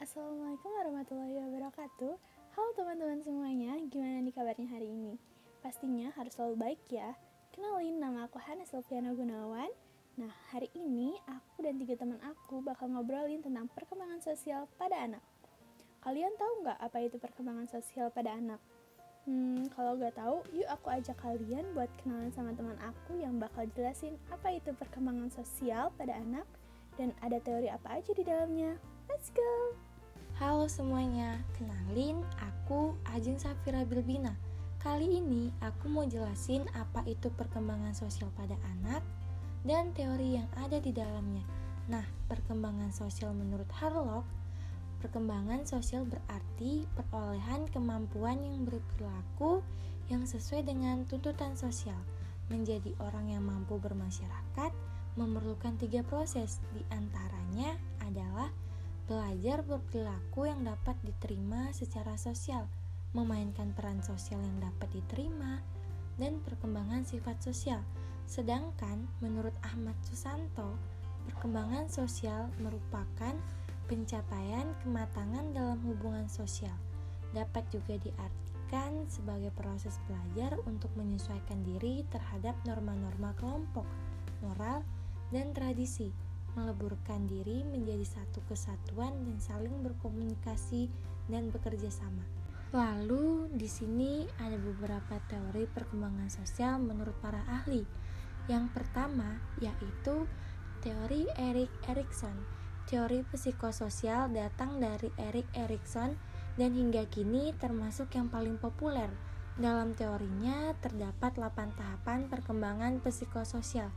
Assalamualaikum warahmatullahi wabarakatuh. Halo teman-teman semuanya, gimana nih kabarnya hari ini? Pastinya harus selalu baik ya. Kenalin, nama aku Hana Silviana Gunawan. Nah, hari ini aku dan 3 teman aku bakal ngobrolin tentang perkembangan sosial pada anak. Kalian tahu nggak apa itu perkembangan sosial pada anak? Kalau nggak tahu, yuk aku ajak kalian buat kenalan sama teman aku yang bakal jelasin apa itu perkembangan sosial pada anak dan ada teori apa aja di dalamnya. Let's go! Halo semuanya, kenalin aku Ajeng Safira Bilbina. Kali ini aku mau jelasin apa itu perkembangan sosial pada anak dan teori yang ada di dalamnya. Nah, perkembangan sosial menurut Harlock, perkembangan sosial berarti perolehan kemampuan yang berperilaku yang sesuai dengan tuntutan sosial. Menjadi orang yang mampu bermasyarakat memerlukan 3 proses, diantaranya adalah belajar berperilaku yang dapat diterima secara sosial, memainkan peran sosial yang dapat diterima, dan perkembangan sifat sosial. Sedangkan menurut Ahmad Susanto, perkembangan sosial merupakan pencapaian kematangan dalam hubungan sosial. Dapat juga diartikan sebagai proses belajar untuk menyesuaikan diri terhadap norma-norma kelompok, moral, dan tradisi, meleburkan diri menjadi satu kesatuan dan saling berkomunikasi dan bekerja sama. Lalu di sini ada beberapa teori perkembangan sosial menurut para ahli. Yang pertama yaitu teori Erik Erikson. Teori psikososial datang dari Erik Erikson dan hingga kini termasuk yang paling populer. Dalam teorinya terdapat 8 tahapan perkembangan psikososial.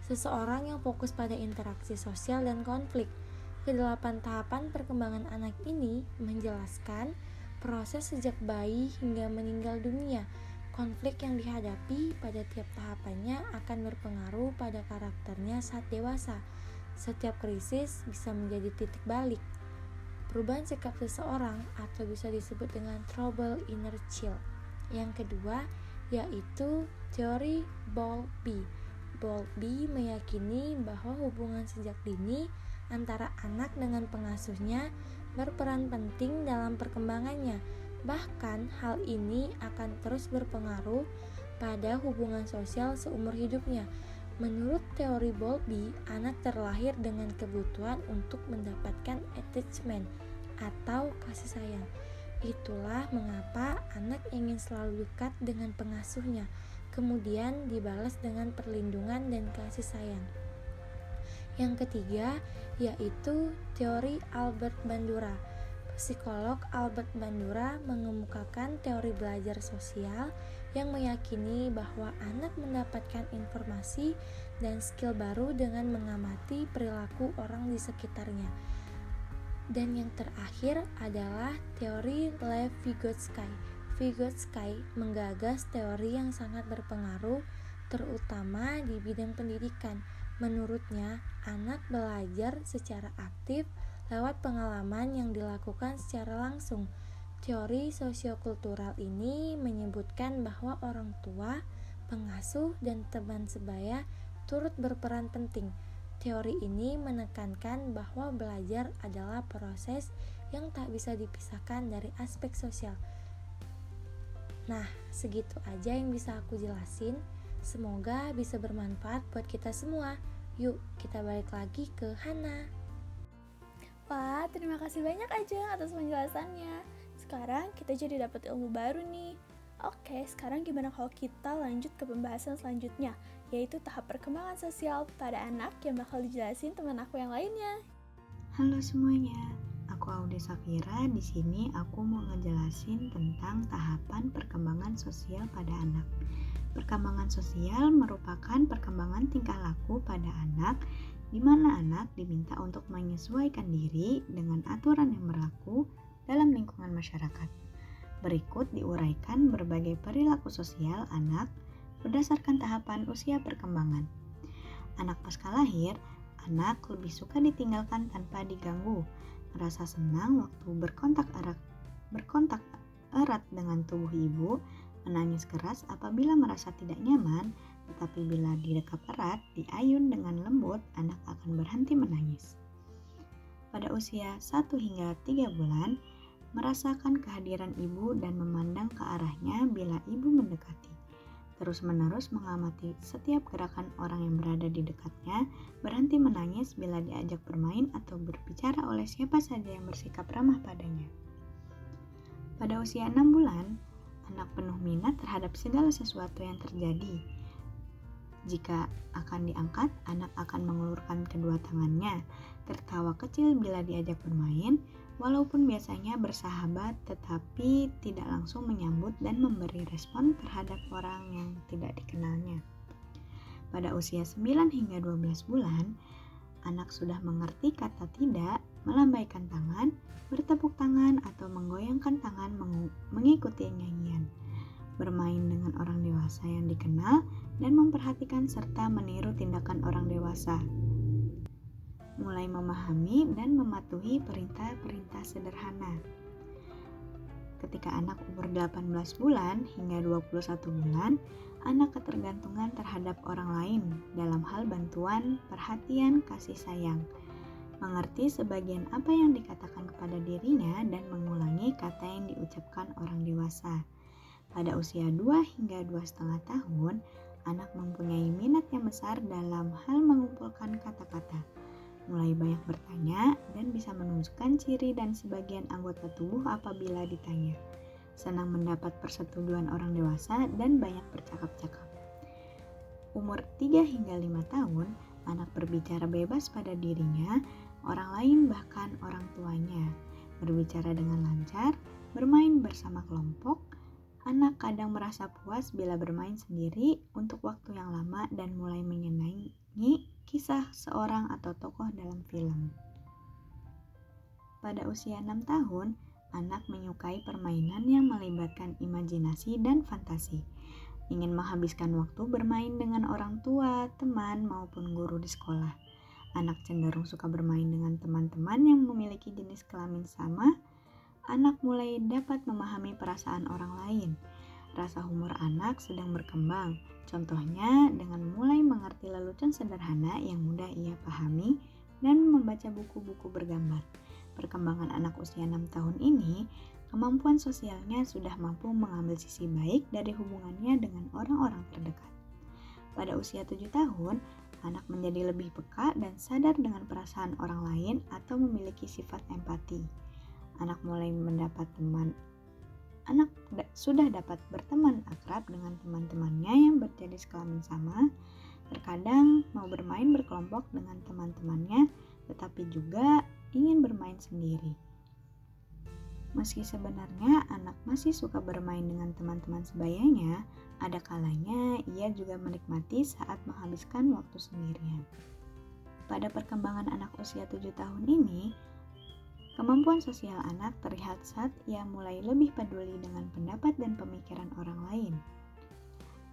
Seseorang yang fokus pada interaksi sosial dan konflik. Kedelapan tahapan perkembangan anak ini menjelaskan proses sejak bayi hingga meninggal dunia. Konflik yang dihadapi pada tiap tahapannya akan berpengaruh pada karakternya saat dewasa. Setiap krisis bisa menjadi titik balik perubahan sikap seseorang atau bisa disebut dengan trouble inner child. Yang kedua yaitu teori Bowlby. Bowlby meyakini bahwa hubungan sejak dini antara anak dengan pengasuhnya berperan penting dalam perkembangannya. Bahkan hal ini akan terus berpengaruh pada hubungan sosial seumur hidupnya. Menurut teori Bowlby, anak terlahir dengan kebutuhan untuk mendapatkan attachment atau kasih sayang. Itulah mengapa anak ingin selalu dekat dengan pengasuhnya, kemudian dibalas dengan perlindungan dan kasih sayang. Yang ketiga yaitu teori Albert Bandura. Psikolog Albert Bandura mengemukakan teori belajar sosial yang meyakini bahwa anak mendapatkan informasi dan skill baru dengan mengamati perilaku orang di sekitarnya. Dan yang terakhir adalah teori Lev Vygotsky. Vygotsky menggagas teori yang sangat berpengaruh terutama di bidang pendidikan. Menurutnya, anak belajar secara aktif lewat pengalaman yang dilakukan secara langsung. Teori sosiokultural ini menyebutkan bahwa orang tua, pengasuh, dan teman sebaya turut berperan penting. Teori ini menekankan bahwa belajar adalah proses yang tak bisa dipisahkan dari aspek sosial. Nah, segitu aja yang bisa aku jelasin. Semoga bisa bermanfaat buat kita semua. Yuk, kita balik lagi ke Hana. Wah, terima kasih banyak aja atas penjelasannya. Sekarang kita jadi dapat ilmu baru nih. Oke, sekarang gimana kalau kita lanjut ke pembahasan selanjutnya, yaitu tahap perkembangan sosial pada anak yang bakal dijelasin teman aku yang lainnya. Halo semuanya, aku Aude Safira. Di sini aku mau ngejelasin tentang tahapan perkembangan sosial pada anak. Perkembangan sosial merupakan perkembangan tingkah laku pada anak, di mana anak diminta untuk menyesuaikan diri dengan aturan yang berlaku dalam lingkungan masyarakat. Berikut diuraikan berbagai perilaku sosial anak berdasarkan tahapan usia perkembangan. Anak pasca lahir, anak lebih suka ditinggalkan tanpa diganggu, merasa senang waktu berkontak erat dengan tubuh ibu, menangis keras apabila merasa tidak nyaman, tetapi bila didekap erat, diayun dengan lembut, anak akan berhenti menangis. pada usia 1 hingga 3 bulan, merasakan kehadiran ibu dan memandang ke arahnya bila ibu mendekati. Terus-menerus mengamati setiap gerakan orang yang berada di dekatnya, berhenti menangis bila diajak bermain atau berbicara oleh siapa saja yang bersikap ramah padanya. Pada usia 6 bulan, anak penuh minat terhadap segala sesuatu yang terjadi. Jika akan diangkat, anak akan mengulurkan kedua tangannya, tertawa kecil bila diajak bermain, walaupun biasanya bersahabat tetapi tidak langsung menyambut dan memberi respon terhadap orang yang tidak dikenalnya. Pada usia 9 hingga 12 bulan, anak sudah mengerti kata tidak, melambaikan tangan, bertepuk tangan atau menggoyangkan tangan mengikuti nyanyian, bermain dengan orang dewasa yang dikenal, dan memperhatikan serta meniru tindakan orang dewasa. Mulai memahami dan mematuhi perintah-perintah sederhana. Ketika anak umur 18 bulan hingga 21 bulan, anak ketergantungan terhadap orang lain dalam hal bantuan, perhatian, kasih sayang. Mengerti sebagian apa yang dikatakan kepada dirinya dan mengulangi kata yang diucapkan orang dewasa. Pada usia 2 hingga 2,5 tahun, anak mempunyai minat yang besar dalam hal mengumpulkan kata-kata. Mulai banyak bertanya dan bisa menunjukkan ciri dan sebagian anggota tubuh apabila ditanya. Senang mendapat persetujuan orang dewasa dan banyak bercakap-cakap. Umur 3 hingga 5 tahun, anak berbicara bebas pada dirinya, orang lain bahkan orang tuanya. Berbicara dengan lancar, bermain bersama kelompok. Anak kadang merasa puas bila bermain sendiri untuk waktu yang lama dan mulai menyenangi kisah seorang atau tokoh dalam film. Pada usia 6 tahun, anak menyukai permainan yang melibatkan imajinasi dan fantasi. Ingin menghabiskan waktu bermain dengan orang tua, teman, maupun guru di sekolah. Anak cenderung suka bermain dengan teman-teman yang memiliki jenis kelamin sama. Anak mulai dapat memahami perasaan orang lain. Rasa humor anak sedang berkembang. Contohnya dengan mulai mengerti lelucon sederhana yang mudah ia pahami dan membaca buku-buku bergambar. Perkembangan anak usia 6 tahun ini, kemampuan sosialnya sudah mampu mengambil sisi baik dari hubungannya dengan orang-orang terdekat. Pada usia 7 tahun, anak menjadi lebih peka dan sadar dengan perasaan orang lain atau memiliki sifat empati. Anak sudah dapat berteman akrab dengan teman-temannya yang berjenis kelamin sama. Terkadang mau bermain berkelompok dengan teman-temannya, tetapi juga ingin bermain sendiri. Meski sebenarnya anak masih suka bermain dengan teman-teman sebayanya, ada kalanya ia juga menikmati saat menghabiskan waktu sendirian. Pada perkembangan anak usia 7 tahun ini, kemampuan sosial anak terlihat saat ia mulai lebih peduli dengan pendapat dan pemikiran orang lain.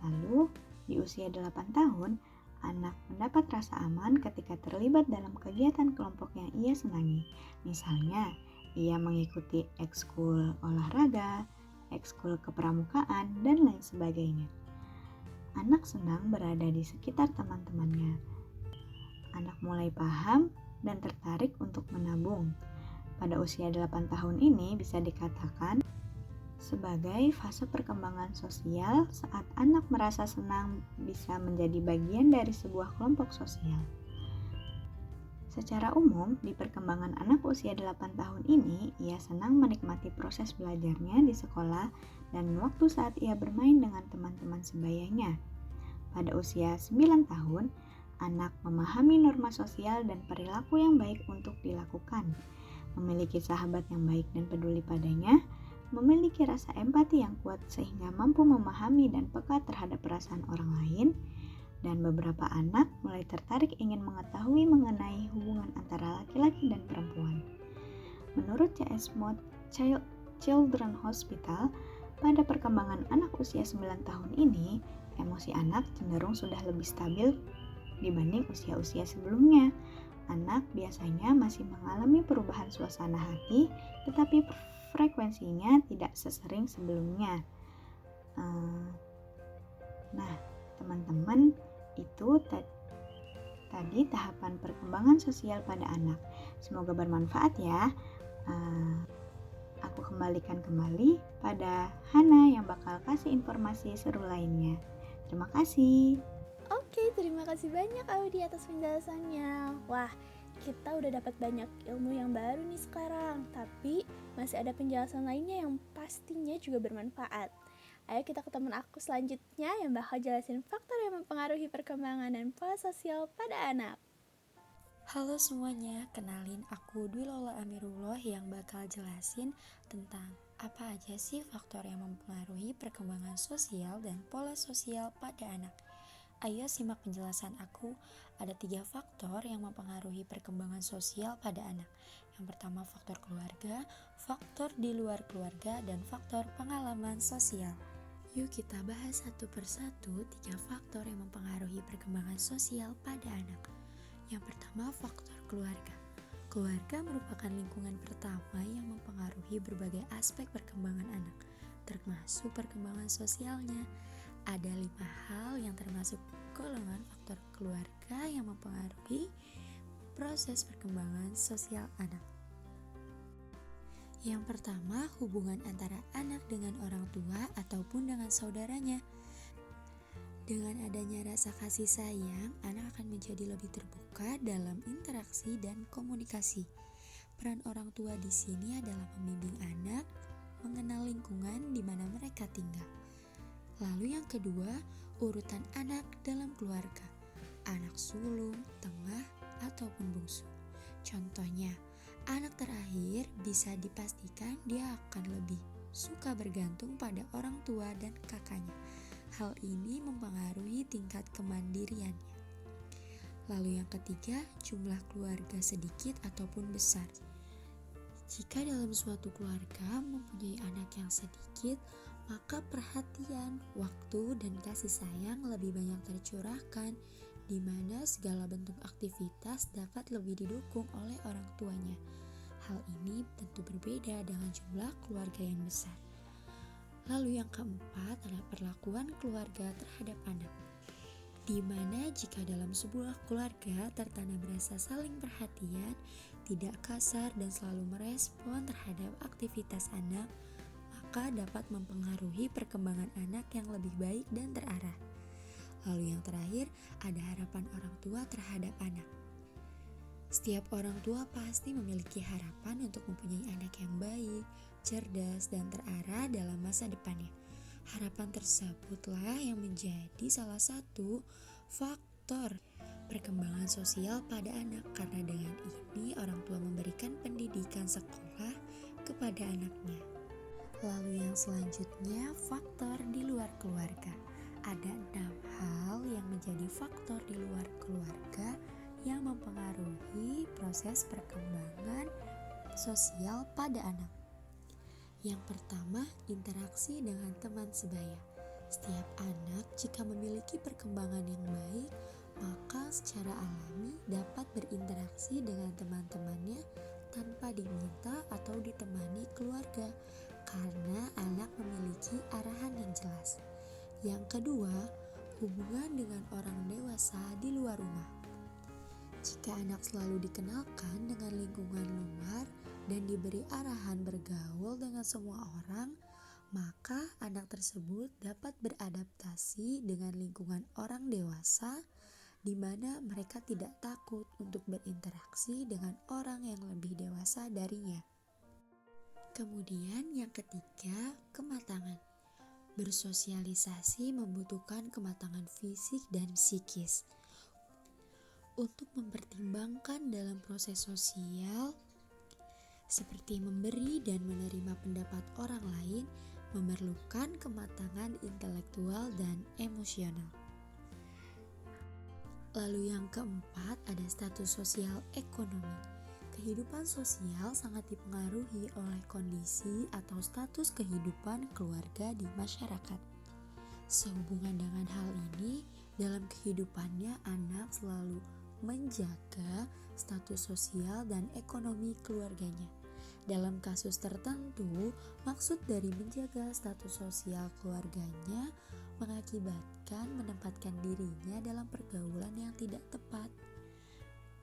Lalu, di usia 8 tahun, anak mendapat rasa aman ketika terlibat dalam kegiatan kelompok yang ia senangi. Misalnya, ia mengikuti ekskul olahraga, ekskul kepramukaan, dan lain sebagainya. Anak senang berada di sekitar teman-temannya. Anak mulai paham dan tertarik untuk menabung. Pada usia 8 tahun ini bisa dikatakan sebagai fase perkembangan sosial saat anak merasa senang bisa menjadi bagian dari sebuah kelompok sosial. Secara umum, di perkembangan anak usia 8 tahun ini, ia senang menikmati proses belajarnya di sekolah dan waktu saat ia bermain dengan teman-teman sebayanya. Pada usia 9 tahun, anak memahami norma sosial dan perilaku yang baik untuk dilakukan. Memiliki sahabat yang baik dan peduli padanya, memiliki rasa empati yang kuat sehingga mampu memahami dan peka terhadap perasaan orang lain, dan beberapa anak mulai tertarik ingin mengetahui mengenai hubungan antara laki-laki dan perempuan. Menurut C.S. Mott Children's Hospital, pada perkembangan anak usia 9 tahun ini, emosi anak cenderung sudah lebih stabil dibanding usia-usia sebelumnya. Anak biasanya masih mengalami perubahan suasana hati, tetapi frekuensinya tidak sesering sebelumnya. Nah, teman-teman, itu tadi tahapan perkembangan sosial pada anak. Semoga bermanfaat ya. Aku kembalikan kembali pada Hana yang bakal kasih informasi seru lainnya. Terima kasih. Oke, terima kasih banyak Audi atas penjelasannya. Wah, kita udah dapat banyak ilmu yang baru nih sekarang. Tapi masih ada penjelasan lainnya yang pastinya juga bermanfaat. Ayo kita ke teman aku selanjutnya yang bakal jelasin faktor yang mempengaruhi perkembangan dan pola sosial pada anak. Halo semuanya, kenalin aku Dwi Lola Amirullah yang bakal jelasin tentang apa aja sih faktor yang mempengaruhi perkembangan sosial dan pola sosial pada anak. Ayo simak penjelasan aku. Ada 3 faktor yang mempengaruhi perkembangan sosial pada anak. Yang pertama faktor keluarga, faktor di luar keluarga, dan faktor pengalaman sosial. Yuk kita bahas satu persatu 3 faktor yang mempengaruhi perkembangan sosial pada anak. Yang pertama, faktor keluarga. Keluarga merupakan lingkungan pertama yang mempengaruhi berbagai aspek perkembangan anak, termasuk perkembangan sosialnya. Ada 5 hal yang termasuk golongan faktor keluarga yang mempengaruhi proses perkembangan sosial anak. Yang pertama, hubungan antara anak dengan orang tua ataupun dengan saudaranya. Dengan adanya rasa kasih sayang, anak akan menjadi lebih terbuka dalam interaksi dan komunikasi. Peran orang tua di sini adalah membimbing anak mengenal lingkungan di mana mereka tinggal. Lalu yang kedua, urutan anak dalam keluarga. Anak sulung, tengah, ataupun bungsu. Contohnya, anak terakhir bisa dipastikan dia akan lebih suka bergantung pada orang tua dan kakaknya. Hal ini mempengaruhi tingkat kemandiriannya. Lalu yang ketiga, jumlah keluarga sedikit ataupun besar. Jika dalam suatu keluarga mempunyai anak yang sedikit, maka perhatian, waktu, dan kasih sayang lebih banyak tercurahkan, di mana segala bentuk aktivitas dapat lebih didukung oleh orang tuanya. Hal ini tentu berbeda dengan jumlah keluarga yang besar. Lalu yang keempat adalah perlakuan keluarga terhadap anak, di mana jika dalam sebuah keluarga tertanam rasa saling perhatian, tidak kasar dan selalu merespon terhadap aktivitas anak, maka dapat mempengaruhi perkembangan anak yang lebih baik dan terarah. Lalu yang terakhir, ada harapan orang tua terhadap anak. Setiap orang tua pasti memiliki harapan untuk mempunyai anak yang baik, cerdas, dan terarah dalam masa depannya. Harapan tersebutlah yang menjadi salah satu faktor perkembangan sosial pada anak, karena dengan ini orang tua memberikan pendidikan sekolah kepada anaknya. Lalu yang selanjutnya, faktor di luar keluarga. Ada 6 hal yang menjadi faktor di luar keluarga yang mempengaruhi proses perkembangan sosial pada anak. Yang pertama, interaksi dengan teman sebaya. Setiap anak jika memiliki perkembangan yang baik, maka secara alami dapat berinteraksi dengan teman-temannya tanpa diminta atau ditemani keluarga, karena anak memiliki arahan yang jelas. Yang kedua, hubungan dengan orang dewasa di luar rumah. Jika anak selalu dikenalkan dengan lingkungan luar dan diberi arahan bergaul dengan semua orang, maka anak tersebut dapat beradaptasi dengan lingkungan orang dewasa, di mana mereka tidak takut untuk berinteraksi dengan orang yang lebih dewasa darinya. Kemudian yang ketiga, kematangan. Bersosialisasi membutuhkan kematangan fisik dan psikis. Untuk mempertimbangkan dalam proses sosial, seperti memberi dan menerima pendapat orang lain, memerlukan kematangan intelektual dan emosional. Lalu yang keempat, ada status sosial ekonomi. Kehidupan sosial sangat dipengaruhi oleh kondisi atau status kehidupan keluarga di masyarakat. Sehubungan dengan hal ini, dalam kehidupannya anak selalu menjaga status sosial dan ekonomi keluarganya. Dalam kasus tertentu, maksud dari menjaga status sosial keluarganya mengakibatkan menempatkan dirinya dalam pergaulan yang tidak tepat.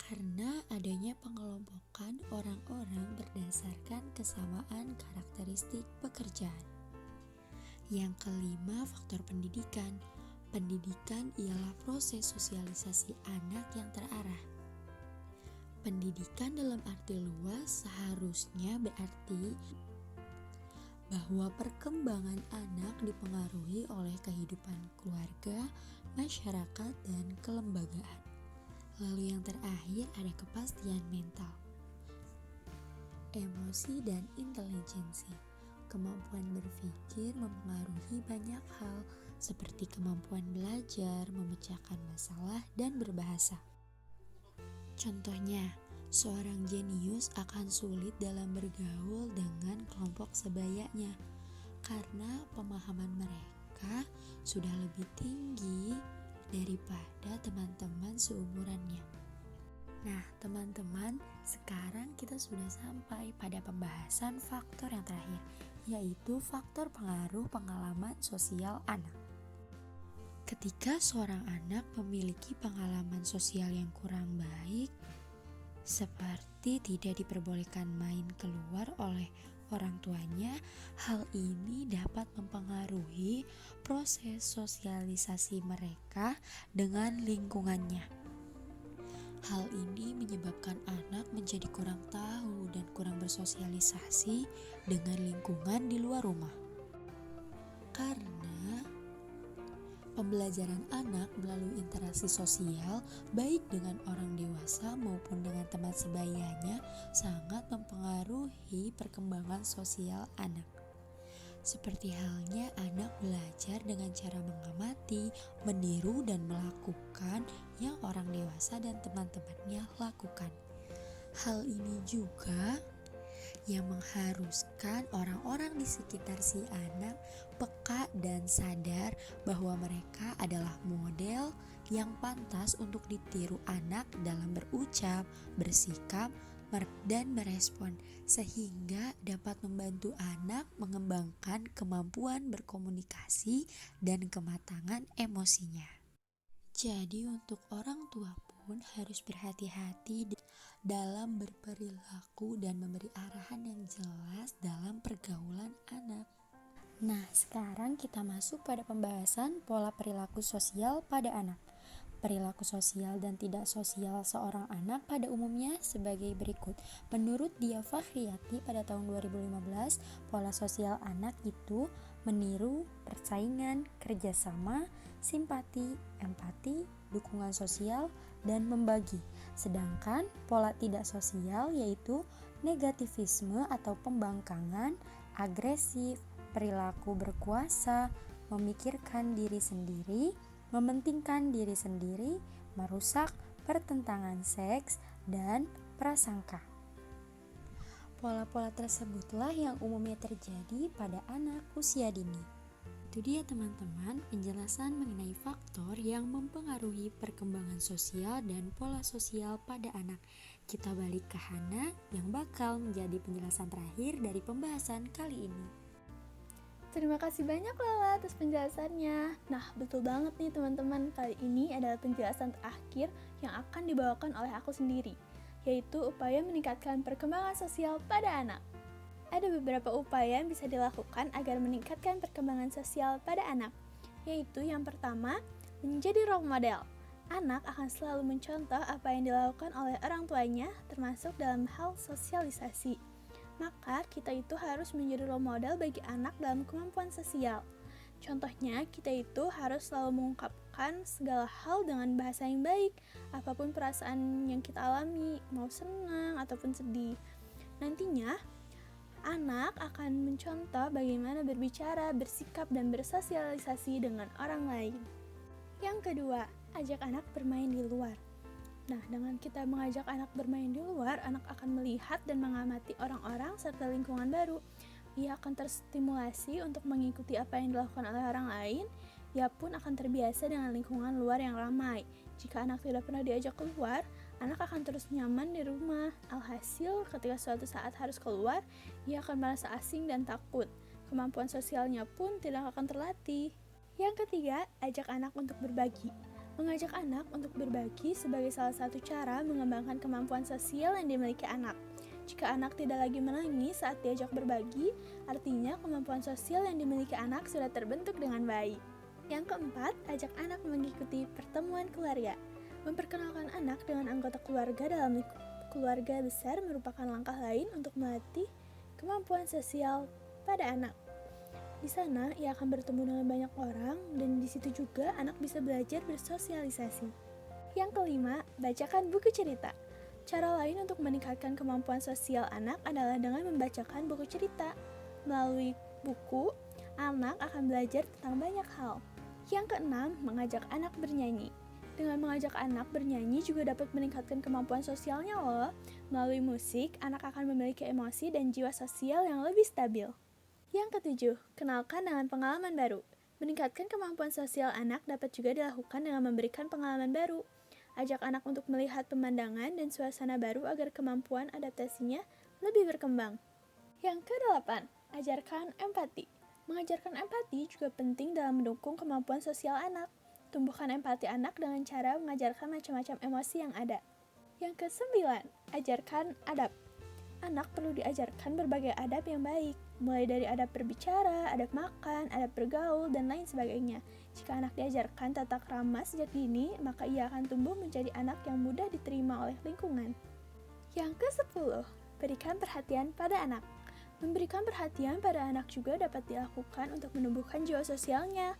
karena adanya pengelompokan orang-orang berdasarkan kesamaan karakteristik pekerjaan. Yang kelima, faktor pendidikan. Pendidikan ialah proses sosialisasi anak yang terarah. Pendidikan dalam arti luas seharusnya berarti bahwa perkembangan anak dipengaruhi oleh kehidupan keluarga, masyarakat, dan kelembagaan. Lalu yang terakhir ada kepastian mental, emosi, dan intelijensi. Kemampuan berpikir mempengaruhi banyak hal seperti kemampuan belajar, memecahkan masalah, dan berbahasa. Contohnya, seorang jenius akan sulit dalam bergaul dengan kelompok sebayanya karena pemahaman mereka sudah lebih tinggi daripada teman-teman seumurannya. Nah, teman-teman, sekarang kita sudah sampai pada pembahasan faktor yang terakhir, yaitu faktor pengaruh pengalaman sosial anak. Ketika seorang anak memiliki pengalaman sosial yang kurang baik, seperti tidak diperbolehkan main keluar oleh orang tuanya, hal ini dapat mempengaruhi proses sosialisasi mereka dengan lingkungannya. Hal ini menyebabkan anak menjadi kurang tahu dan kurang bersosialisasi dengan lingkungan di luar rumah. Karena pembelajaran anak melalui interaksi sosial, baik dengan orang dewasa maupun dengan teman sebayanya, sangat mempengaruhi perkembangan sosial anak. Seperti halnya anak belajar dengan cara mengamati, meniru, dan melakukan yang orang dewasa dan teman-temannya lakukan. Hal ini juga yang mengharuskan orang-orang di sekitar si anak peka dan sadar bahwa mereka adalah model yang pantas untuk ditiru anak dalam berucap, bersikap, dan merespon, sehingga dapat membantu anak mengembangkan kemampuan berkomunikasi dan kematangan emosinya. Jadi untuk orang tua pun harus berhati-hati dalam berperilaku dan memberi arahan yang jelas dalam pergaulan anak. Nah, sekarang kita masuk pada pembahasan pola perilaku sosial pada anak. Perilaku sosial dan tidak sosial seorang anak pada umumnya sebagai berikut. Menurut Dia Fakhriyati pada tahun 2015, pola sosial anak itu meniru, persaingan, kerjasama, simpati, empati, dukungan sosial, dan membagi. Sedangkan pola tidak sosial yaitu negativisme atau pembangkangan, agresif, perilaku berkuasa, memikirkan diri sendiri, mementingkan diri sendiri, merusak, pertentangan seks, dan prasangka. Pola-pola tersebutlah yang umumnya terjadi pada anak usia dini. Itu dia teman-teman penjelasan mengenai faktor yang mempengaruhi perkembangan sosial dan pola sosial pada anak. Kita balik ke Hana yang bakal menjadi penjelasan terakhir dari pembahasan kali ini. Terima kasih banyak Lala atas penjelasannya. Nah, betul banget nih teman-teman, kali ini adalah penjelasan terakhir yang akan dibawakan oleh aku sendiri, yaitu upaya meningkatkan perkembangan sosial pada anak. Ada beberapa upaya yang bisa dilakukan agar meningkatkan perkembangan sosial pada anak, yaitu yang pertama, menjadi role model. Anak akan selalu mencontoh apa yang dilakukan oleh orang tuanya, termasuk dalam hal sosialisasi. Maka kita itu harus menjadi role model bagi anak dalam kemampuan sosial. Contohnya, kita itu harus selalu mengungkapkan segala hal dengan bahasa yang baik, apapun perasaan yang kita alami, mau senang ataupun sedih. Nantinya, anak akan mencontoh bagaimana berbicara, bersikap, dan bersosialisasi dengan orang lain. Yang kedua, ajak anak bermain di luar. Nah, dengan kita mengajak anak bermain di luar, anak akan melihat dan mengamati orang-orang serta lingkungan baru. Ia akan terstimulasi untuk mengikuti apa yang dilakukan oleh orang lain. Ia pun akan terbiasa dengan lingkungan luar yang ramai. Jika anak tidak pernah diajak keluar, anak akan terus nyaman di rumah. Alhasil, ketika suatu saat harus keluar, ia akan merasa asing dan takut. Kemampuan sosialnya pun tidak akan terlatih. Yang ketiga, ajak anak untuk berbagi. Mengajak anak untuk berbagi sebagai salah satu cara mengembangkan kemampuan sosial yang dimiliki anak. Jika anak tidak lagi menangis saat diajak berbagi, artinya kemampuan sosial yang dimiliki anak sudah terbentuk dengan baik. Yang keempat, ajak anak mengikuti pertemuan keluarga. Memperkenalkan anak dengan anggota keluarga dalam keluarga besar merupakan langkah lain untuk melatih kemampuan sosial pada anak. Di sana, ia akan bertemu dengan banyak orang dan di situ juga anak bisa belajar bersosialisasi. Yang kelima, bacakan buku cerita. Cara lain untuk meningkatkan kemampuan sosial anak adalah dengan membacakan buku cerita. Melalui buku, anak akan belajar tentang banyak hal. Yang keenam, mengajak anak bernyanyi. Dengan mengajak anak bernyanyi juga dapat meningkatkan kemampuan sosialnya loh. Melalui musik, anak akan memiliki emosi dan jiwa sosial yang lebih stabil. Yang ketujuh, kenalkan dengan pengalaman baru. Meningkatkan kemampuan sosial anak dapat juga dilakukan dengan memberikan pengalaman baru. Ajak anak untuk melihat pemandangan dan suasana baru agar kemampuan adaptasinya lebih berkembang. Yang kedelapan, ajarkan empati. Mengajarkan empati juga penting dalam mendukung kemampuan sosial anak. Tumbuhkan empati anak dengan cara mengajarkan macam-macam emosi yang ada. Yang kesembilan, ajarkan adab. Anak perlu diajarkan berbagai adab yang baik, mulai dari adab berbicara, adab makan, adab bergaul, dan lain sebagainya. Jika anak diajarkan tata krama sejak dini, maka ia akan tumbuh menjadi anak yang mudah diterima oleh lingkungan. Yang ke-10, berikan perhatian pada anak. Memberikan perhatian pada anak juga dapat dilakukan untuk menumbuhkan jiwa sosialnya.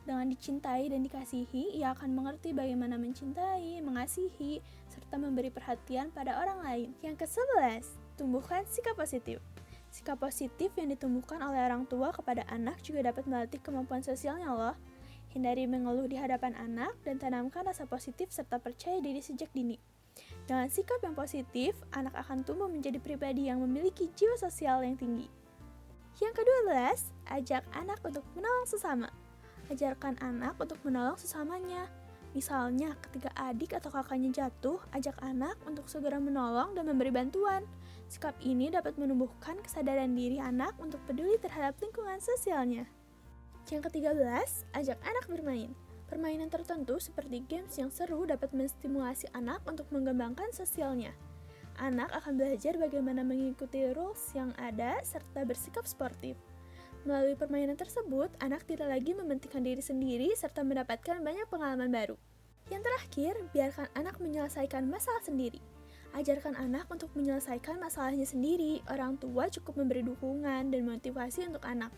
Dengan dicintai dan dikasihi, ia akan mengerti bagaimana mencintai, mengasihi, serta memberi perhatian pada orang lain. Yang ke-11, tumbuhkan sikap positif. Sikap positif yang ditumbuhkan oleh orang tua kepada anak juga dapat melatih kemampuan sosialnya loh. Hindari mengeluh di hadapan anak dan tanamkan rasa positif serta percaya diri sejak dini. Dengan sikap yang positif, anak akan tumbuh menjadi pribadi yang memiliki jiwa sosial yang tinggi. Yang ke-12, ajak anak untuk menolong sesama. Ajarkan anak untuk menolong sesamanya. Misalnya, ketika adik atau kakaknya jatuh, ajak anak untuk segera menolong dan memberi bantuan. Sikap ini dapat menumbuhkan kesadaran diri anak untuk peduli terhadap lingkungan sosialnya. Yang ke-13, ajak anak bermain. Permainan tertentu seperti games yang seru dapat menstimulasi anak untuk mengembangkan sosialnya. Anak akan belajar bagaimana mengikuti rules yang ada serta bersikap sportif. Melalui permainan tersebut, anak tidak lagi mementingkan diri sendiri serta mendapatkan banyak pengalaman baru. Yang terakhir, biarkan anak menyelesaikan masalah sendiri. Ajarkan anak untuk menyelesaikan masalahnya sendiri. Orang tua cukup memberi dukungan dan motivasi untuk anak.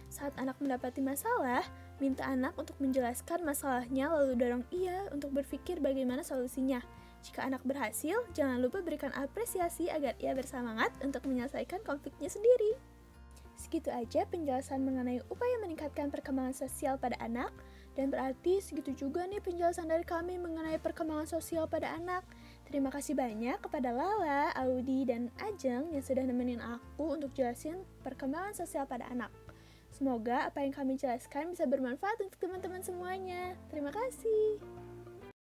Saat anak mendapati masalah, minta anak untuk menjelaskan masalahnya lalu dorong ia untuk berpikir bagaimana solusinya. Jika anak berhasil, jangan lupa berikan apresiasi agar ia bersemangat untuk menyelesaikan konfliknya sendiri. Segitu aja penjelasan mengenai upaya meningkatkan perkembangan sosial pada anak. Dan berarti segitu juga nih penjelasan dari kami mengenai perkembangan sosial pada anak. Terima kasih banyak kepada Lala, Audi, dan Ajeng yang sudah nemenin aku untuk jelasin perkembangan sosial pada anak. Semoga apa yang kami jelaskan bisa bermanfaat untuk teman-teman semuanya. Terima kasih.